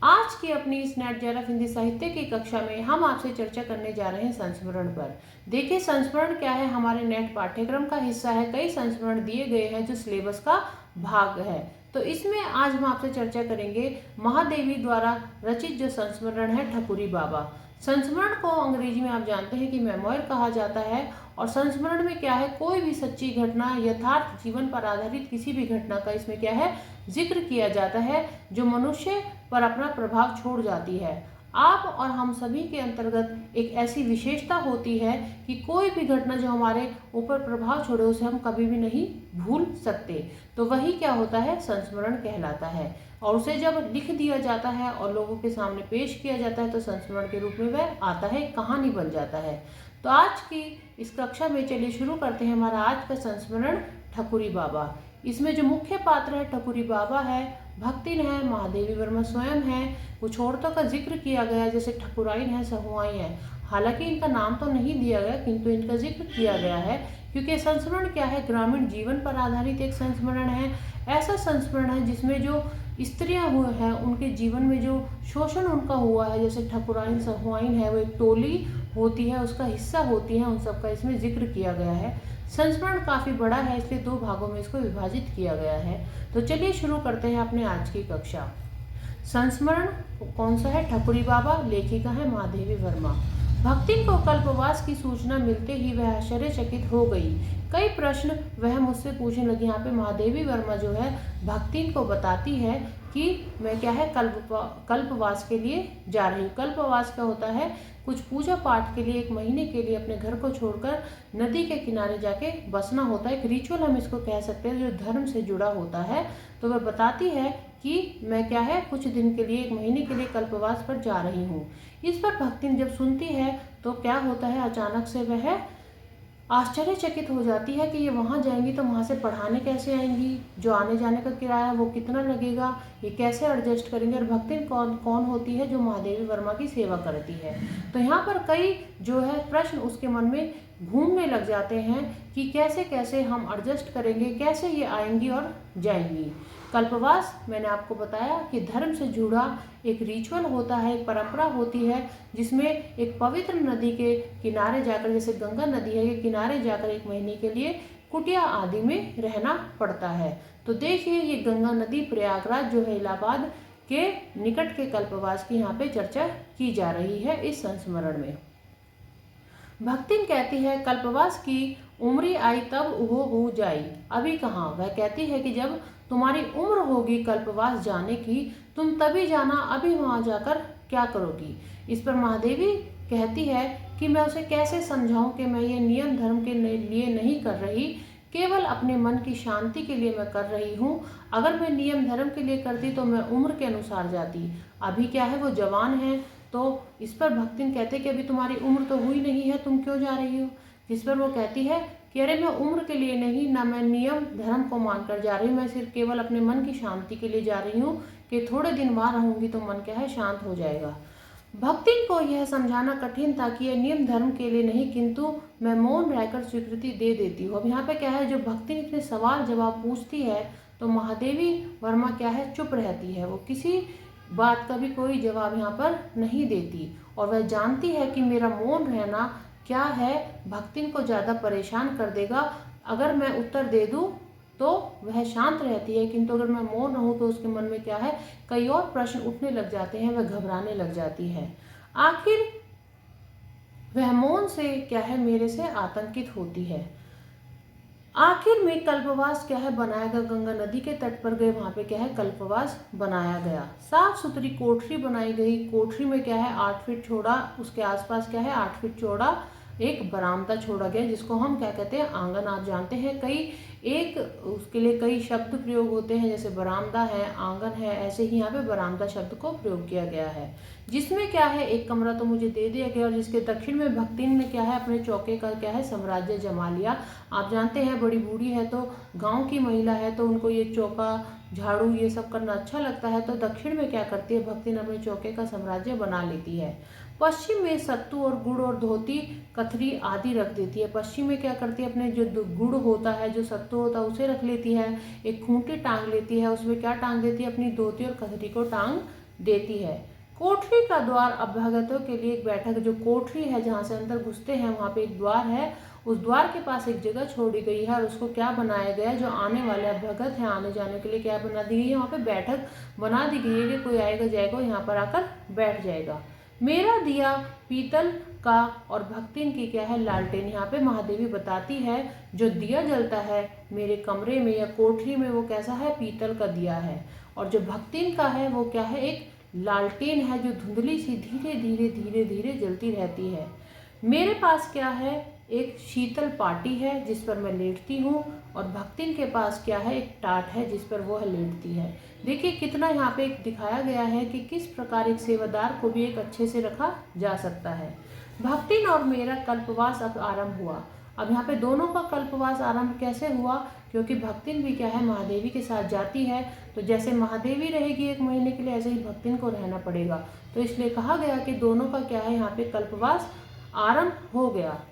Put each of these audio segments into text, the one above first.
आज की अपनी इस नेट जेआरएफ हिंदी साहित्य की कक्षा में हम आपसे चर्चा करने जा रहे हैं संस्मरण पर। देखिए, संस्मरण क्या है, हमारे नेट पाठ्यक्रम का हिस्सा है। कई संस्मरण दिए गए हैं जो सिलेबस का भाग है। तो इसमें आज हम आपसे चर्चा करेंगे महादेवी द्वारा रचित जो संस्मरण है ठकुरी बाबा। संस्मरण को अंग्रेजी में आप जानते हैं कि मेमोयर कहा जाता है। और संस्मरण में क्या है, कोई भी सच्ची घटना, यथार्थ जीवन पर आधारित किसी भी घटना का इसमें क्या है, जिक्र किया जाता है जो मनुष्य पर अपना प्रभाव छोड़ जाती है। आप और हम सभी के अंतर्गत एक ऐसी विशेषता होती है कि कोई भी घटना जो हमारे ऊपर प्रभाव छोड़े उसे हम कभी भी नहीं भूल सकते। तो वही क्या होता है, संस्मरण कहलाता है। और उसे जब लिख दिया जाता है और लोगों के सामने पेश किया जाता है तो संस्मरण के रूप में वह आता है, कहानी बन जाता है। तो आज की इस कक्षा में चलिए शुरू करते हैं हमारा आज का संस्मरण ठकुरी बाबा। इसमें जो मुख्य पात्र है ठकुरी बाबा है, भक्तिन है, महादेवी वर्मा स्वयं है, कुछ औरतों का जिक्र किया गया जैसे ठकुराइन है, सहुआई है। हालांकि इनका नाम तो नहीं दिया गया किंतु इनका जिक्र किया गया है क्योंकि संस्मरण क्या है, ग्रामीण जीवन पर आधारित एक संस्मरण है। ऐसा संस्मरण है जिसमें जो स्त्रियां हुए हैं उनके जीवन में जो शोषण उनका हुआ है, जैसे ठकुराइन सहुआइन है, वो एक टोली होती है, उसका हिस्सा होती है, उन सबका इसमें जिक्र किया गया है। संस्मरण काफ़ी बड़ा है इसलिए दो भागों में इसको विभाजित किया गया है। तो चलिए शुरू करते हैं अपने आज की कक्षा। संस्मरण कौन सा है, ठकुरी बाबा, लेखिका है महादेवी वर्मा। भक्तिन को कल्पवास की सूचना मिलते ही वह आश्चर्यचकित हो गई। कई प्रश्न वह मुझसे पूछने लगी। यहाँ पे महादेवी वर्मा जो है भक्तिन को बताती है कि मैं क्या है, कल्पवास के लिए जा रही हूँ। कल्पवास क्या होता है, कुछ पूजा पाठ के लिए 1 महीने के लिए अपने घर को छोड़कर नदी के किनारे जाके बसना होता है। एक रिचुअल हम इसको कह सकते हैं जो धर्म से जुड़ा होता है। तो वह बताती है कि मैं क्या है, कुछ दिन के लिए 1 महीने के लिए कल्पवास पर जा रही हूँ। इस पर भक्तिन जब सुनती है तो क्या होता है, अचानक से वह आश्चर्यचकित हो जाती है कि ये वहाँ जाएंगी तो वहाँ से पढ़ाने कैसे आएंगी, जो आने जाने का किराया वो कितना लगेगा, ये कैसे एडजस्ट करेंगे। और भक्तिन कौन कौन होती है, जो महादेवी वर्मा की सेवा करती है। तो यहाँ पर कई जो है प्रश्न उसके मन में घूमने लग जाते हैं कि कैसे कैसे हम एडजस्ट करेंगे, कैसे ये आएंगी और जाएंगी। कल्पवास मैंने आपको बताया कि धर्म से जुड़ा एक रिचुअल होता है, एक परंपरा होती है जिसमें एक पवित्र नदी के किनारे जाकर, जैसे गंगा नदी है के किनारे जाकर 1 महीने के लिए कुटिया आदि में रहना पड़ता है। तो देखिए, ये गंगा नदी प्रयागराज जो है इलाहाबाद के निकट के कल्पवास की यहाँ पे चर्चा की जा रही है इस संस्मरण में। भक्तिन कहती है, कल्पवास की उम्री आई तब वो हो जाई, अभी कहाँ। वह कहती है कि जब तुम्हारी उम्र होगी कल्पवास जाने की, तुम तभी जाना, अभी वहाँ जाकर क्या करोगी। इस पर महादेवी कहती है कि मैं उसे कैसे समझाऊं कि मैं ये नियम धर्म के लिए नहीं कर रही, केवल अपने मन की शांति के लिए मैं कर रही हूँ। अगर मैं नियम धर्म के लिए करती तो मैं उम्र के अनुसार जाती। अभी क्या है, वो जवान है। तो इस पर भक्तिन कहते कि अभी तुम्हारी उम्र तो हुई नहीं है, तुम क्यों जा रही हो। जिस पर वो कहती है कि अरे मैं उम्र के लिए नहीं, ना मैं नियम धर्म को मानकर जा रही हूँ, मैं सिर्फ केवल अपने मन की शांति के लिए जा रही हूँ कि थोड़े दिन वहाँ रहूंगी तो मन क्या है, शांत हो जाएगा। भक्तिन को यह समझाना कठिन था कि यह नियम धर्म के लिए नहीं, किंतु मैं मौन रहकर स्वीकृति दे देती हूँ। अब यहाँ पे क्या है, जो भक्तिन इतने सवाल जवाब पूछती है तो महादेवी वर्मा क्या है, चुप रहती है। वो किसी बात का भी कोई जवाब यहाँ पर नहीं देती और वह जानती है कि मेरा मौन रहना क्या है, भक्तिन को ज़्यादा परेशान कर देगा। अगर मैं उत्तर दे दूँ तो वह शांत रहती है, किंतु अगर मैं मौन रहूं तो उसके मन में क्या है, कई और प्रश्न उठने लग जाते हैं, वह घबराने लग जाती है। आखिर वह मौन से क्या है, मेरे से आतंकित होती है। आखिर में कल्पवास क्या है बनाया गया, गंगा नदी के तट पर गए, वहाँ पे क्या है, कल्पवास बनाया गया। साफ सुथरी कोठरी बनाई गई। कोठरी में क्या है, 8 फीट चौड़ा, उसके आसपास क्या है, 8 फीट चौड़ा एक बरामदा छोड़ा गया, जिसको हम क्या कहते हैं, आंगन। आप जानते हैं कई एक उसके लिए कई शब्द प्रयोग होते हैं, जैसे बरामदा है, आंगन है, ऐसे ही यहाँ पे बरामदा शब्द को प्रयोग किया गया है। जिसमें क्या है, एक कमरा तो मुझे दे दिया गया और जिसके दक्षिण में भक्तिन ने क्या है, अपने चौके का क्या है, साम्राज्य जमा लिया। आप जानते हैं बड़ी बूढ़ी है तो गाँव की महिला है तो उनको ये चौका झाड़ू ये सब करना अच्छा लगता है, तो दक्षिण में क्या करती है, भक्तिन अपने चौके का साम्राज्य बना लेती है। पश्चिम में सत्तू और गुड़ और धोती कथरी आदि रख देती है। पश्चिम में क्या करती है, अपने जो गुड़ होता है, जो सत्तू होता है उसे रख लेती है। एक खूंटी टांग लेती है, उसमें क्या टांग देती है, अपनी धोती और कथरी को टांग देती है। कोठरी का द्वार अभ्यागतों के लिए एक बैठक, जो कोठरी है जहाँ से अंदर घुसते हैं वहाँ पे एक द्वार है, उस द्वार के पास एक जगह छोड़ी गई है और उसको क्या बनाया गया है, जो आने वाले अभ्यागत हैं आने जाने के लिए क्या बना दी गई है, वहाँ पे बैठक बना दी गई है कि कोई आएगा जाएगा यहाँ पर आकर बैठ जाएगा। मेरा दिया पीतल का और भक्तिन की क्या है, लालटेन। यहाँ पे महादेवी बताती है जो दिया जलता है मेरे कमरे में या कोठरी में वो कैसा है, पीतल का दिया है, और जो भक्तिन का है वो क्या है, एक लालटेन है जो धुंधली सी धीरे धीरे धीरे धीरे जलती रहती है। मेरे पास क्या है, एक शीतल पाटी है जिस पर मैं लेटती हूँ, और भक्तिन के पास क्या है, एक टाट है जिस पर वह लेटती है। देखिए कितना यहाँ पे एक दिखाया गया है कि किस प्रकार एक सेवादार को भी एक अच्छे से रखा जा सकता है। भक्तिन और मेरा कल्पवास अब आरंभ हुआ। अब यहाँ पे दोनों का कल्पवास आरंभ कैसे हुआ, क्योंकि भक्तिन भी क्या है, महादेवी के साथ जाती है, तो जैसे महादेवी रहेगी 1 महीने के लिए ऐसे ही भक्तिन को रहना पड़ेगा। तो इसलिए कहा गया कि दोनों का क्या है, यहाँ पे कल्पवास आरंभ हो गया।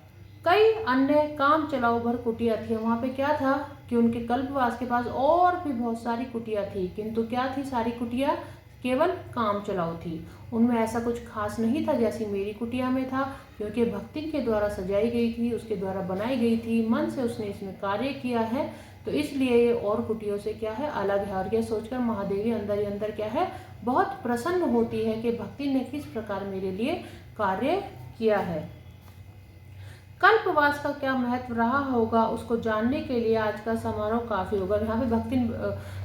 कई अन्य काम चलाओ भर कुटिया थी। वहाँ पे क्या था कि उनके कल्पवास के पास और भी बहुत सारी कुटिया थी, किंतु क्या थी, सारी कुटिया केवल काम चलाओ थी। उनमें ऐसा कुछ खास नहीं था जैसी मेरी कुटिया में था, क्योंकि भक्तिन के द्वारा सजाई गई थी, उसके द्वारा बनाई गई थी, मन से उसने इसमें कार्य किया है, तो इसलिए ये और कुटियों से क्या है, अलग है। और यह सोचकर महादेवी अंदर ही अंदर क्या है, बहुत प्रसन्न होती है कि भक्तिन ने किस प्रकार मेरे लिए कार्य किया है। कल्पवास का क्या महत्व रहा होगा, उसको जानने के लिए आज का समारोह काफी होगा। यहाँ पे भक्तिन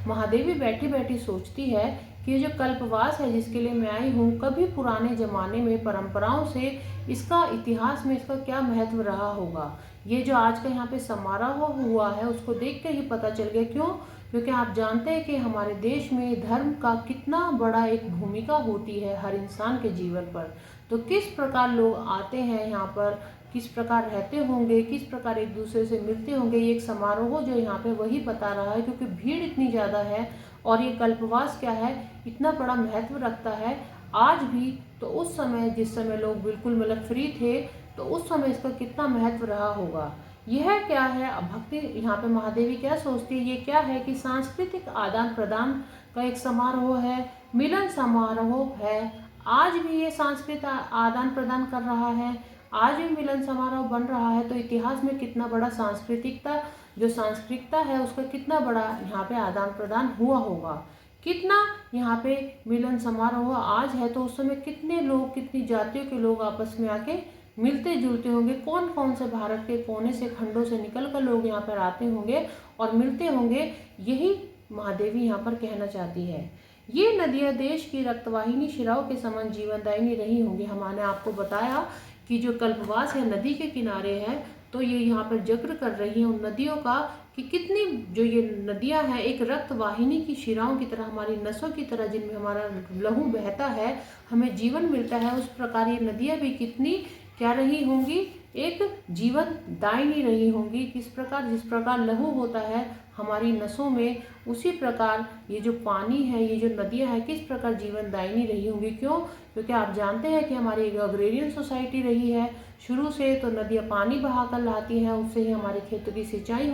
महादेवी बैठी बैठी सोचती है कि जो कल्पवास है जिसके लिए मैं आई हूँ, कभी पुराने जमाने में परंपराओं से इसका इतिहास में इसका क्या महत्व रहा होगा। ये जो आज का यहाँ पे समारोह हुआ है उसको देख के ही पता चल गया। क्यों? क्योंकि आप जानते हैं कि हमारे देश में धर्म का कितना बड़ा एक भूमिका होती है हर इंसान के जीवन पर। तो किस प्रकार लोग आते हैं यहाँ पर, किस प्रकार रहते होंगे, किस प्रकार एक दूसरे से मिलते होंगे, ये एक समारोह जो यहाँ पे वही बता रहा है, क्योंकि भीड़ इतनी ज़्यादा है और ये कल्पवास क्या है, इतना बड़ा महत्व रखता है आज भी। तो उस समय जिस समय लोग बिल्कुल मतलब फ्री थे, तो उस समय इसका कितना महत्व रहा होगा। यह क्या है, भक्ति यहाँ पे महादेवी क्या सोचती है, ये क्या है कि सांस्कृतिक आदान प्रदान का एक समारोह है, मिलन समारोह है। आज भी ये सांस्कृतिक आदान प्रदान कर रहा है, आज भी मिलन समारोह बन रहा है। तो इतिहास में कितना बड़ा सांस्कृतिकता है उसका कितना बड़ा यहाँ पे आदान प्रदान हुआ होगा। कितना यहाँ पे मिलन समारोह आज है, तो उस समय कितने लोग, कितनी जातियों के लोग आपस में आके मिलते जुलते होंगे, कौन कौन से भारत के कोने से खंडों से निकल कर लोग यहाँ पर आते होंगे और मिलते होंगे। यही महादेवी यहाँ पर कहना चाहती है। ये नदियाँ देश की रक्तवाहिनी शिराओं के समान जीवनदायिनी रही होंगी। हमने आपको बताया कि जो कल्पवास है नदी के किनारे है, तो ये यहाँ पर जिक्र कर रही है उन नदियों का कि कितनी जो ये नदियाँ हैं एक रक्त वाहिनी की शिराओं की तरह, हमारी नसों की तरह, जिनमें हमारा लहू बहता है, हमें जीवन मिलता है, उस प्रकार ये नदियाँ भी कितनी क्या रही होंगी, एक जीवन दायिनी रही होंगी। किस प्रकार, जिस प्रकार लहू होता है हमारी नसों में, उसी प्रकार ये जो पानी है, ये जो नदियाँ हैं, किस प्रकार जीवन दायिनी रही होंगी। क्यों? क्योंकि आप जानते हैं कि हमारी एक अग्रेरियन सोसाइटी रही है शुरू से, तो नदियाँ पानी बहाकर लाती हैं, उससे ही हमारे खेतों की सिंचाई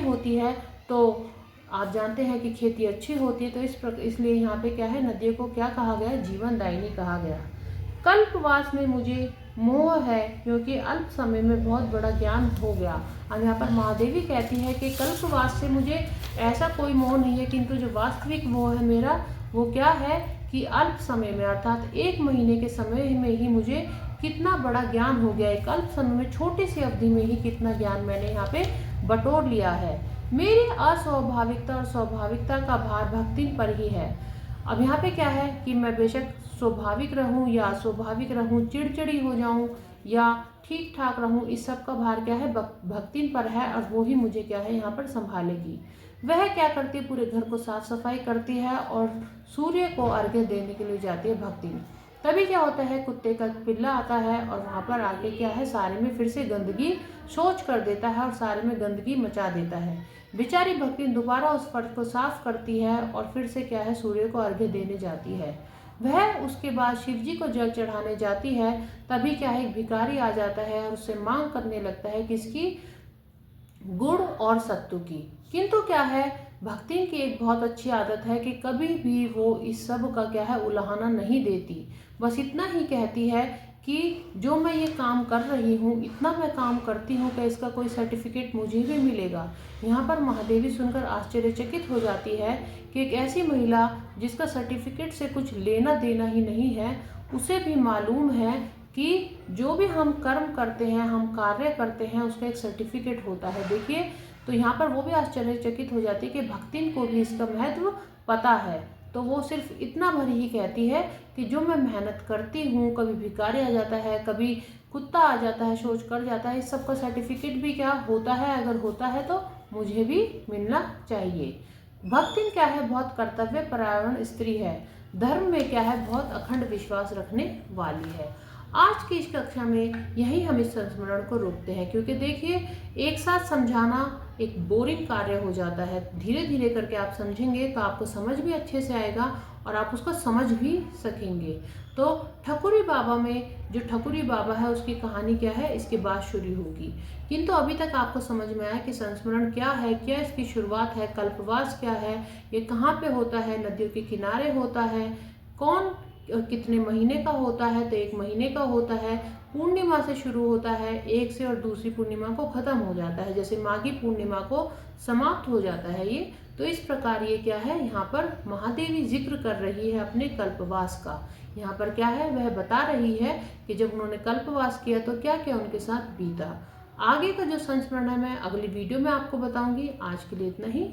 होती है, तो आप जानते हैं कि खेती अच्छी होती है। तो इसलिए यहाँ पे क्या है, नदियों को क्या कहा गया, जीवन दायिनी कहा गया। कल्पवास में मुझे मोह है क्योंकि अल्प समय में बहुत बड़ा ज्ञान हो गया। अब यहाँ पर महादेवी कहती है कि कल्पवास से मुझे ऐसा कोई मोह नहीं है, किंतु जो वास्तविक मोह है मेरा, वो क्या है कि अल्प समय में, अर्थात 1 महीने के समय में ही मुझे कितना बड़ा ज्ञान हो गया। एक अल्प समय में, छोटी सी अवधि में ही कितना ज्ञान मैंने यहाँ पे बटोर लिया है। मेरी अस्वाभाविकता और स्वाभाविकता का भार भक्ति पर ही है। अब यहाँ पे क्या है कि मैं बेशक स्वाभाविक रहूं या अस्वाभाविक रहूं, चिड़चिड़ी हो जाऊं या ठीक ठाक रहूं, इस सब का भार क्या है, भक्ति पर है, और वो ही मुझे क्या है यहाँ पर संभालेगी। वह क्या करती है, पूरे घर को साफ सफाई करती है और सूर्य को अर्घ्य देने के लिए जाती है भक्ति। तभी क्या होता है, कुत्ते का पिल्ला आता है और वहाँ पर आके क्या है, सारे में फिर से गंदगी सोच कर देता है और सारे में गंदगी मचा देता है। बेचारी भक्ति दोबारा उस फर्श को साफ करती है और फिर से क्या है, सूर्य को अर्घ्य देने जाती है। वह उसके बाद शिव जी को जल चढ़ाने जाती है। तभी क्या है, एक भिखारी आ जाता है और उससे मांग करने लगता है किसकी, गुड़ और सत्तू की। किंतु क्या है, भक्तिन की एक बहुत अच्छी आदत है कि कभी भी वो इस सब का क्या है उलाहना नहीं देती। बस इतना ही कहती है कि जो मैं ये काम कर रही हूँ, इतना मैं काम करती हूँ कि इसका कोई सर्टिफिकेट मुझे भी मिलेगा। यहाँ पर महादेवी सुनकर आश्चर्यचकित हो जाती है कि एक ऐसी महिला जिसका सर्टिफिकेट से कुछ लेना देना ही नहीं है, उसे भी मालूम है कि जो भी हम कर्म करते हैं, हम कार्य करते हैं, उसका एक सर्टिफिकेट होता है। देखिए, तो यहाँ पर वो भी आश्चर्यचकित हो जाती है कि भक्तिन को भी इसका महत्व पता है। तो वो सिर्फ इतना भर ही कहती है कि जो मैं मेहनत करती हूँ, कभी भिखारी आ जाता है, कभी कुत्ता आ जाता है, शौच कर जाता है, इस सब का सर्टिफिकेट भी क्या होता है, अगर होता है तो मुझे भी मिलना चाहिए। भक्तिन क्या है, बहुत कर्तव्य परायण स्त्री है। धर्म में क्या है, बहुत अखंड विश्वास रखने वाली है। आज की इस कक्षा में यही हम इस संस्मरण को रोकते हैं, क्योंकि देखिए, एक साथ समझाना एक बोरिंग कार्य हो जाता है। धीरे धीरे करके आप समझेंगे तो आपको समझ भी अच्छे से आएगा और आप उसको समझ भी सकेंगे। तो ठकुरी बाबा में जो ठकुरी बाबा है उसकी कहानी क्या है, इसके बाद शुरू होगी। किंतु अभी तक आपको समझ में आया कि संस्मरण क्या है, क्या इसकी शुरुआत है, कल्पवास क्या है, ये कहाँ पे होता है, नदियों के किनारे होता है, कौन कितने महीने का होता है, तो 1 महीने का होता है, पूर्णिमा से शुरू होता है 1 से और दूसरी पूर्णिमा को खत्म हो जाता है, जैसे माघी पूर्णिमा को समाप्त हो जाता है ये। तो इस प्रकार ये क्या है, यहाँ पर महादेवी जिक्र कर रही है अपने कल्पवास का। यहाँ पर क्या है, वह बता रही है कि जब उन्होंने कल्पवास किया तो क्या क्या उनके साथ बीता। आगे का जो संस्मरण है मैं अगली वीडियो में आपको बताऊंगी। आज के लिए इतना ही।